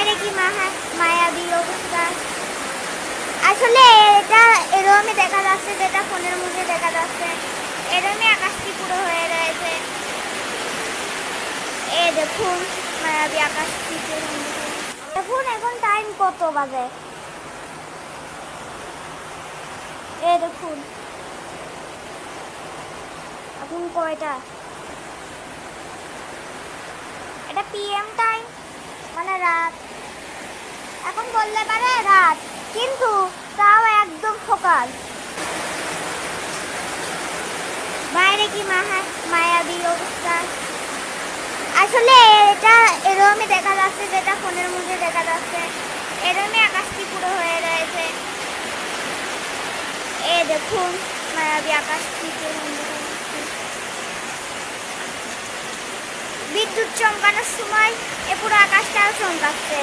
বাইরে কি মায়াবী অবস্থা। আসলে এটা এরকমই দেখা যাচ্ছে, যেটা ফোনের মধ্যে দেখা যাচ্ছে। এরকমই আকাশটি পুরো হয়ে রয়েছে। এ দেখুন মায়াবী আকাশটি। দেখুন এখন টাইম কত বাজে, এ দেখুন এখন কয়টা। এটা পিএম টাইম, মানে রাত। এখন বললে পারে রাত, কিন্তু তাও একদম সকাল। বাইরে কি মায়াবী অবস্থা। আসলে এটা এরকমই দেখা যাচ্ছে, যেটা ফোনের মধ্যে দেখা যাচ্ছে। এরকমই আকাশটি পুরো হয়ে রয়েছে। এ দেখুন মায়াবী আকাশটি। বিদ্যুৎ চমকানোর সময় এ পুরো আকাশটাও চমকাচ্ছে।